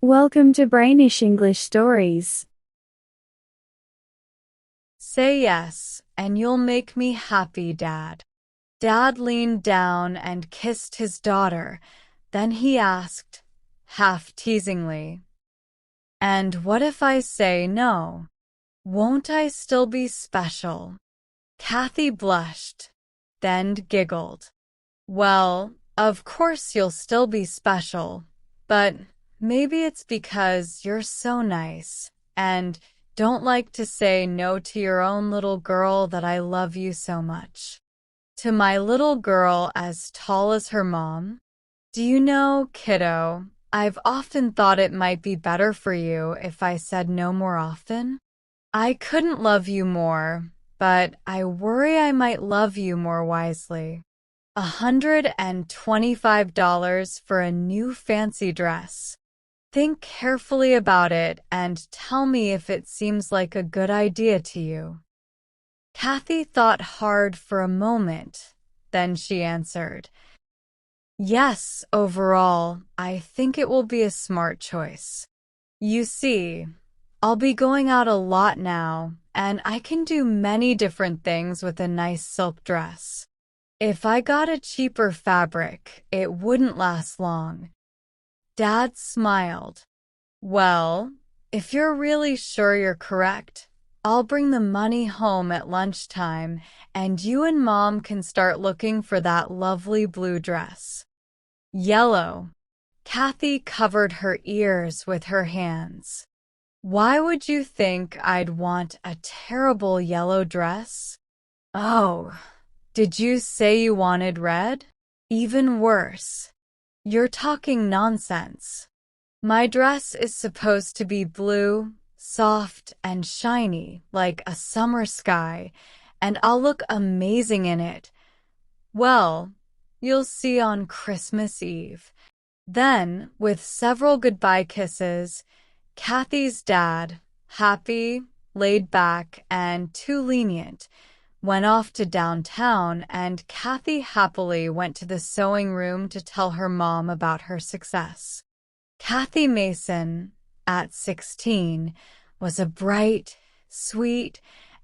Welcome to Brainish English Stories. Say yes, and you'll make me happy, Dad. Dad leaned down and kissed his daughter. Then he asked, half teasingly, "And what if I say no? Won't I still be special?" Kathy blushed, then giggled. "Well, of course you'll still be special, but maybe it's because you're so nice and don't like to say no to your own little girl that I love you so much." To my little girl as tall as her mom? "Do you know, kiddo, I've often thought it might be better for you if I said no more often. I couldn't love you more, but I worry I might love you more wisely. $125 for a new fancy dress. Think carefully about it and tell me if it seems like a good idea to you." Kathy thought hard for a moment. Then she answered, "Yes, overall, I think it will be a smart choice. You see, I'll be going out a lot now, and I can do many different things with a nice silk dress. If I got a cheaper fabric, it wouldn't last long." Dad smiled. "Well, if you're really sure you're correct, I'll bring the money home at lunchtime, and you and Mom can start looking for that lovely blue dress." Yellow. Kathy covered her ears with her hands. "Why would you think I'd want a terrible yellow dress?" "Oh, did you say you wanted red? Even worse. You're talking nonsense. My dress is supposed to be blue, soft and shiny like a summer sky, and I'll look amazing in it." "Well, you'll see on Christmas Eve." Then, with several goodbye kisses, Kathy's dad, happy, laid back, and too lenient, went off to downtown, and Kathy happily went to the sewing room to tell her mom about her success. Kathy Mason, at 16, was a bright, sweet,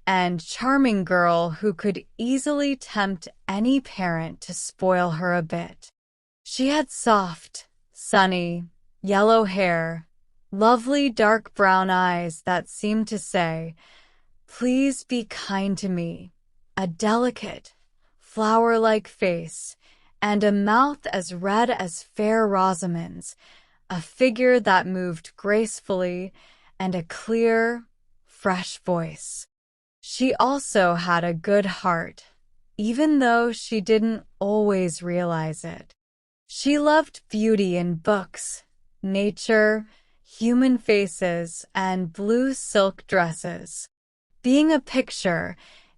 and charming girl who could easily tempt any parent to spoil her a bit. She had soft, sunny, yellow hair, lovely dark brown eyes that seemed to say, "Please be kind to me," a delicate, flower-like face, and a mouth as red as fair Rosamond's, a figure that moved gracefully, and a clear, fresh voice. She also had a good heart, even though she didn't always realize it. She loved beauty in books, nature, human faces, and blue silk dresses. Being a picture,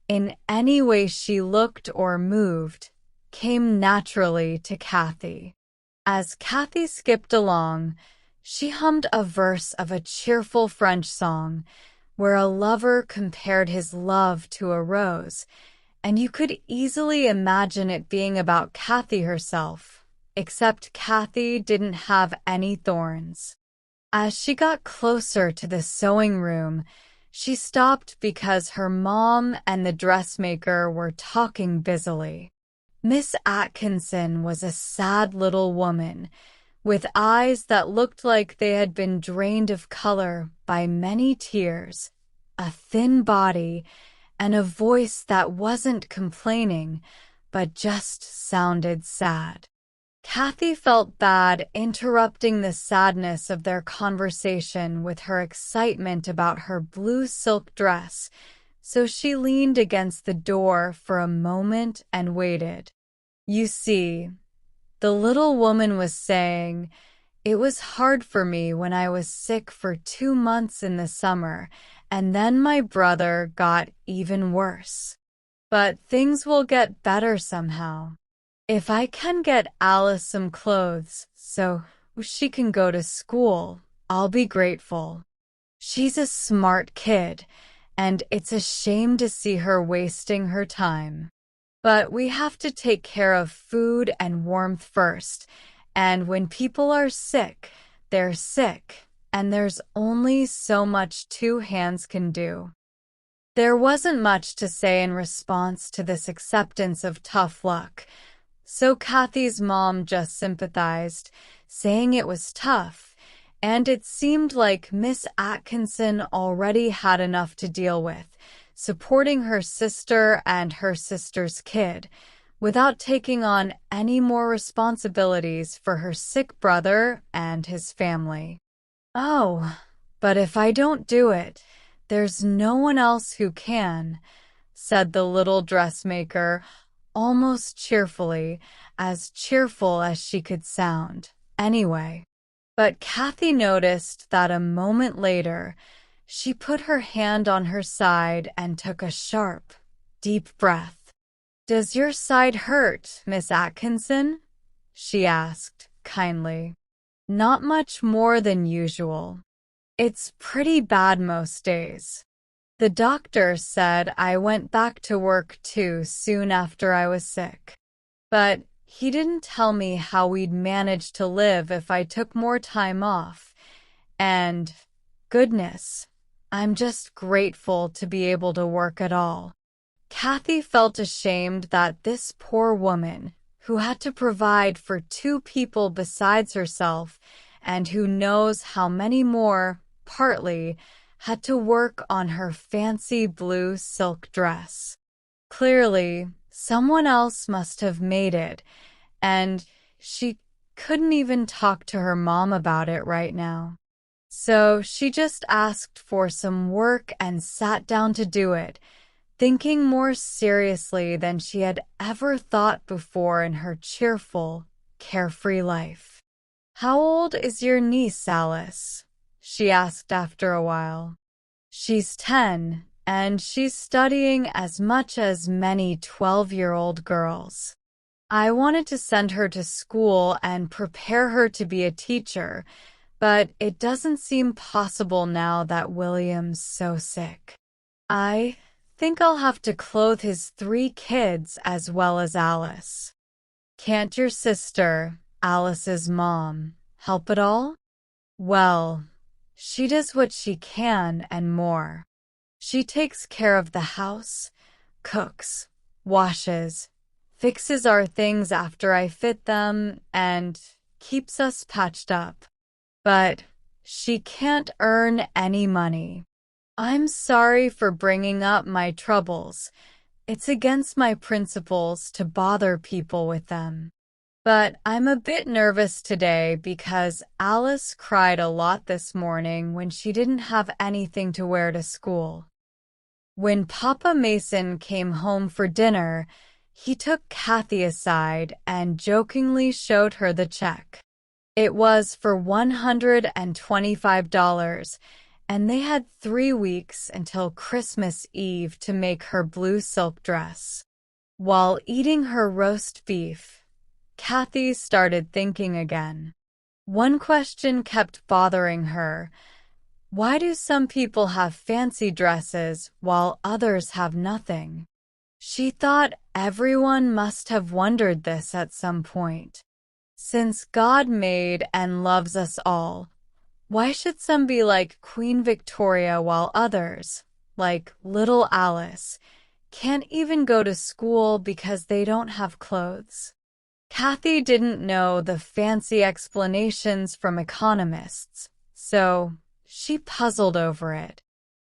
in any way she looked or moved, came naturally to Kathy. As Kathy skipped along, she hummed a verse of a cheerful French song where a lover compared his love to a rose, and you could easily imagine it being about Kathy herself, except Kathy didn't have any thorns. As she got closer to the sewing room, she stopped because her mom and the dressmaker were talking busily. Miss Atkinson was a sad little woman, with eyes that looked like they had been drained of color by many tears, a thin body, and a voice that wasn't complaining, but just sounded sad. Kathy felt bad interrupting the sadness of their conversation with her excitement about her blue silk dress, so she leaned against the door for a moment and waited. "You see," the little woman was saying, "it was hard for me when I was sick for 2 months in the summer, and then my brother got even worse. But things will get better somehow. If I can get Alice some clothes so she can go to school, I'll be grateful. She's a smart kid, and it's a shame to see her wasting her time. But we have to take care of food and warmth first, and when people are sick, they're sick, and there's only so much two hands can do. There wasn't much to say in response to this acceptance of tough luck, so Kathy's mom just sympathized, saying it was tough, and it seemed like Miss Atkinson already had enough to deal with, supporting her sister and her sister's kid, without taking on any more responsibilities for her sick brother and his family. "Oh, but if I don't do it, there's no one else who can," said the little dressmaker, almost cheerfully, as cheerful as she could sound, anyway. But Kathy noticed that a moment later, she put her hand on her side and took a sharp, deep breath. "Does your side hurt, Miss Atkinson?" she asked, kindly. "Not much more than usual. It's pretty bad most days. The doctor said I went back to work too soon after I was sick. But he didn't tell me how we'd manage to live if I took more time off. And, goodness, I'm just grateful to be able to work at all." Kathy felt ashamed that this poor woman, who had to provide for two people besides herself, and who knows how many more, partly, had to work on her fancy blue silk dress. Clearly, someone else must have made it, and she couldn't even talk to her mom about it right now. So she just asked for some work and sat down to do it, thinking more seriously than she had ever thought before in her cheerful, carefree life. "How old is your niece, Alice?" she asked after a while. "She's 10, and she's studying as much as many 12-year-old girls. I wanted to send her to school and prepare her to be a teacher, but it doesn't seem possible now that William's so sick. I think I'll have to clothe his 3 kids as well as Alice. Can't your sister, Alice's mom, help at all?" "Well, she does what she can and more. She takes care of the house, cooks, washes, fixes our things after I fit them, and keeps us patched up. But she can't earn any money. I'm sorry for bringing up my troubles. It's against my principles to bother people with them. But I'm a bit nervous today because Alice cried a lot this morning when she didn't have anything to wear to school." When Papa Mason came home for dinner, he took Kathy aside and jokingly showed her the check. It was for $125, and they had 3 weeks until Christmas Eve to make her blue silk dress. While eating her roast beef, Kathy started thinking again. One question kept bothering her. Why do some people have fancy dresses while others have nothing? She thought everyone must have wondered this at some point. Since God made and loves us all, why should some be like Queen Victoria while others, like little Alice, can't even go to school because they don't have clothes? Kathy didn't know the fancy explanations from economists, so she puzzled over it.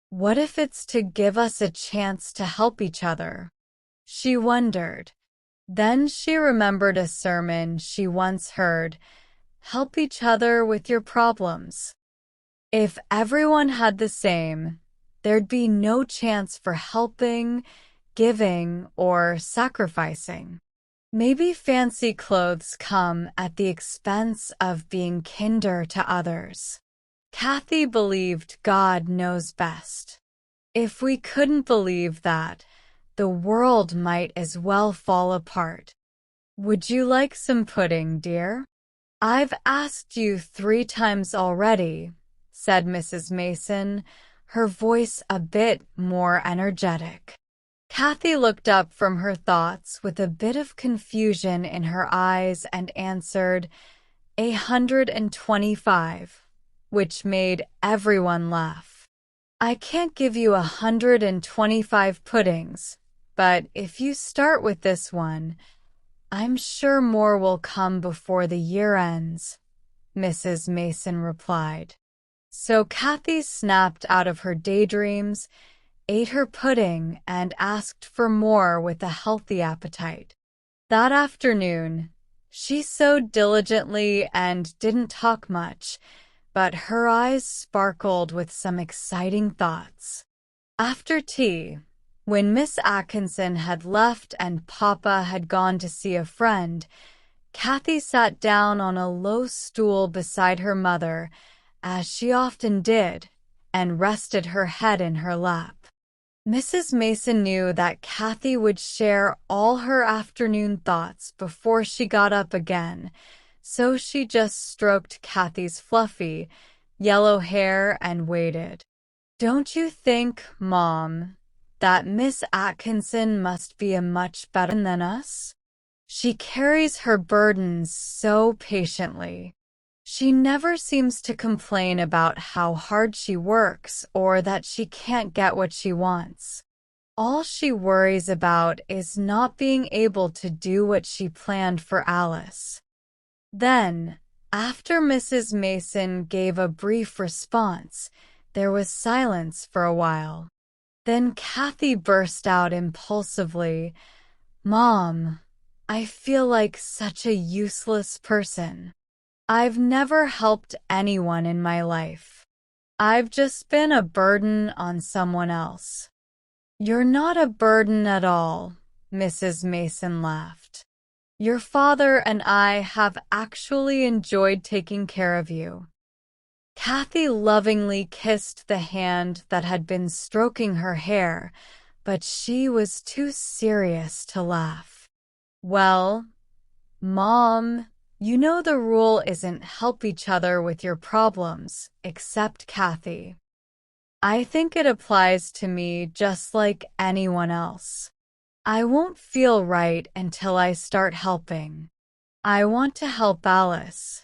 What if it's to give us a chance to help each other? She wondered. Then she remembered a sermon she once heard, "Help each other with your problems." If everyone had the same, there'd be no chance for helping, giving, or sacrificing. Maybe fancy clothes come at the expense of being kinder to others. Kathy believed God knows best. If we couldn't believe that, the world might as well fall apart. "Would you like some pudding, dear?" "I've asked you 3 times already," said Mrs. Mason, her voice a bit more energetic. Kathy looked up from her thoughts with a bit of confusion in her eyes and answered, "125. which made everyone laugh. I can't give you 125 puddings, but if you start with this one, I'm sure more will come before the year ends, Mrs. Mason replied. So Kathy snapped out of her daydreams, ate her pudding, and asked for more with a healthy appetite. That afternoon, she sewed diligently and didn't talk much, but her eyes sparkled with some exciting thoughts. After tea, when Miss Atkinson had left and Papa had gone to see a friend, Kathy sat down on a low stool beside her mother, as she often did, and rested her head in her lap. Mrs. Mason knew that Kathy would share all her afternoon thoughts before she got up again, so she just stroked Kathy's fluffy, yellow hair and waited. Don't you think, Mom, that Miss Atkinson must be a much better than us? She carries her burdens so patiently. She never seems to complain about how hard she works or that she can't get what she wants. All she worries about is not being able to do what she planned for Alice. Then, after Mrs. Mason gave a brief response, there was silence for a while. Then Kathy burst out impulsively, "Mom, I feel like such a useless person. I've never helped anyone in my life. I've just been a burden on someone else." "You're not a burden at all," Mrs. Mason laughed. "Your father and I have actually enjoyed taking care of you." Kathy lovingly kissed the hand that had been stroking her hair, but she was too serious to laugh. "Well, Mom, you know the rule isn't help each other with your problems, except Kathy. I think it applies to me just like anyone else. I won't feel right until I start helping. I want to help Alice."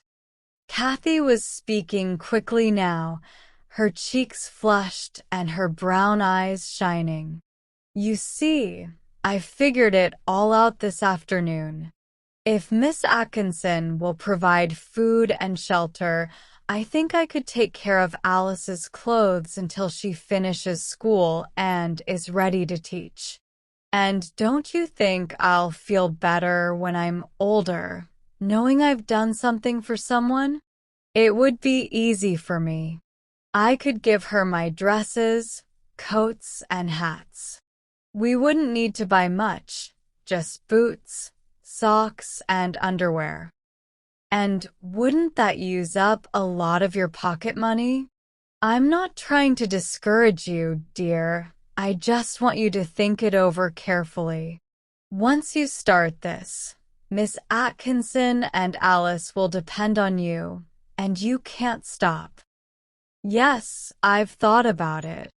Kathy was speaking quickly now, her cheeks flushed and her brown eyes shining. "You see, I figured it all out this afternoon. If Miss Atkinson will provide food and shelter, I think I could take care of Alice's clothes until she finishes school and is ready to teach. And don't you think I'll feel better when I'm older, knowing I've done something for someone? It would be easy for me. I could give her my dresses, coats, and hats. We wouldn't need to buy much, just boots, socks, and underwear. And wouldn't that use up a lot of your pocket money? I'm not trying to discourage you, dear. I just want you to think it over carefully. Once you start this, Miss Atkinson and Alice will depend on you, and you can't stop." "Yes, I've thought about it.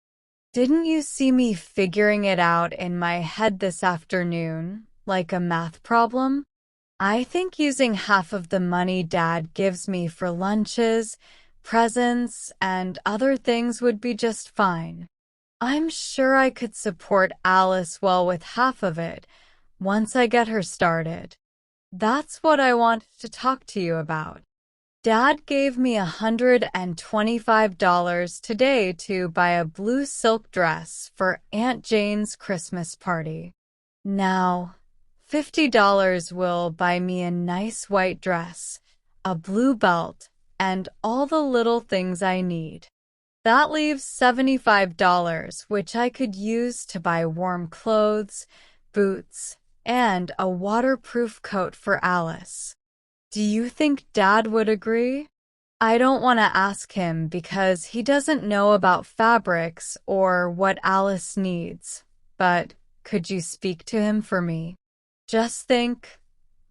Didn't you see me figuring it out in my head this afternoon, like a math problem? I think using half of the money Dad gives me for lunches, presents, and other things would be just fine. I'm sure I could support Alice well with half of it once I get her started. That's what I want to talk to you about. Dad gave me $125 today to buy a blue silk dress for Aunt Jane's Christmas party. Now, $50 will buy me a nice white dress, a blue belt, and all the little things I need. That leaves $75, which I could use to buy warm clothes, boots, and a waterproof coat for Alice. Do you think Dad would agree? I don't want to ask him because he doesn't know about fabrics or what Alice needs, but could you speak to him for me? Just think,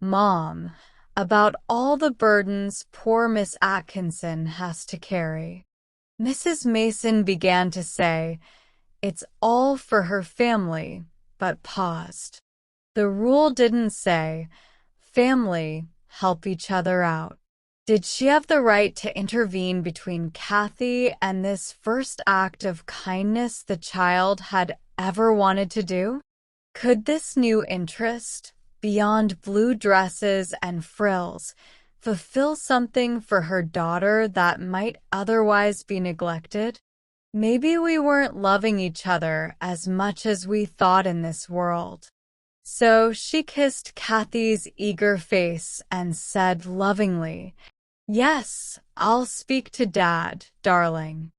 Mom, about all the burdens poor Miss Atkinson has to carry." Mrs. Mason began to say, "It's all for her family," but paused. The rule didn't say, "Family, help each other out." Did she have the right to intervene between Kathy and this first act of kindness the child had ever wanted to do? Could this new interest, beyond blue dresses and frills, fulfill something for her daughter that might otherwise be neglected? Maybe we weren't loving each other as much as we thought in this world. So she kissed Kathy's eager face and said lovingly, "Yes, I'll speak to Dad, darling.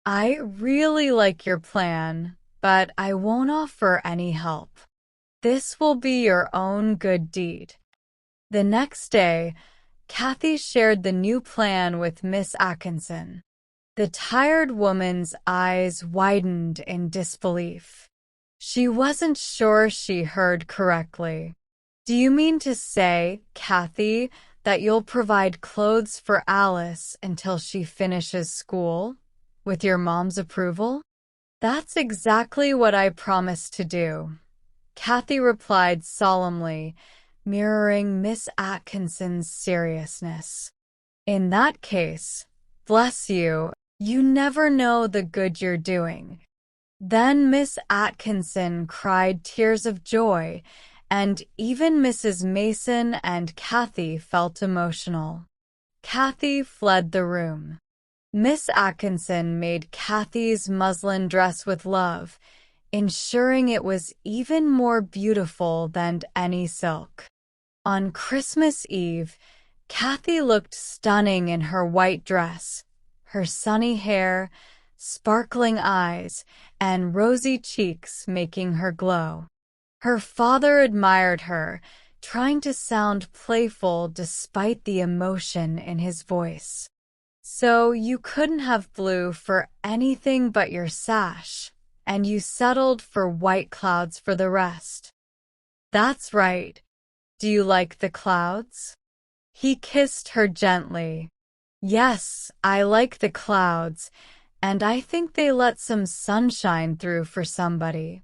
I really like your plan, but I won't offer any help. This will be your own good deed." The next day, Kathy shared the new plan with Miss Atkinson. The tired woman's eyes widened in disbelief. She wasn't sure she heard correctly. "Do you mean to say, Kathy, that you'll provide clothes for Alice until she finishes school, with your mom's approval?" "That's exactly what I promised to do," Kathy replied solemnly, mirroring Miss Atkinson's seriousness. "In that case, bless you, you never know the good you're doing." Then Miss Atkinson cried tears of joy, and even Mrs. Mason and Kathy felt emotional. Kathy fled the room. Miss Atkinson made Kathy's muslin dress with love, ensuring it was even more beautiful than any silk. On Christmas Eve, Kathy looked stunning in her white dress, her sunny hair, sparkling eyes, and rosy cheeks making her glow. Her father admired her, trying to sound playful despite the emotion in his voice. "So you couldn't have blue for anything but your sash, and you settled for white clouds for the rest." "That's right. Do you like the clouds?" He kissed her gently. "Yes, I like the clouds, and I think they let some sunshine through for somebody."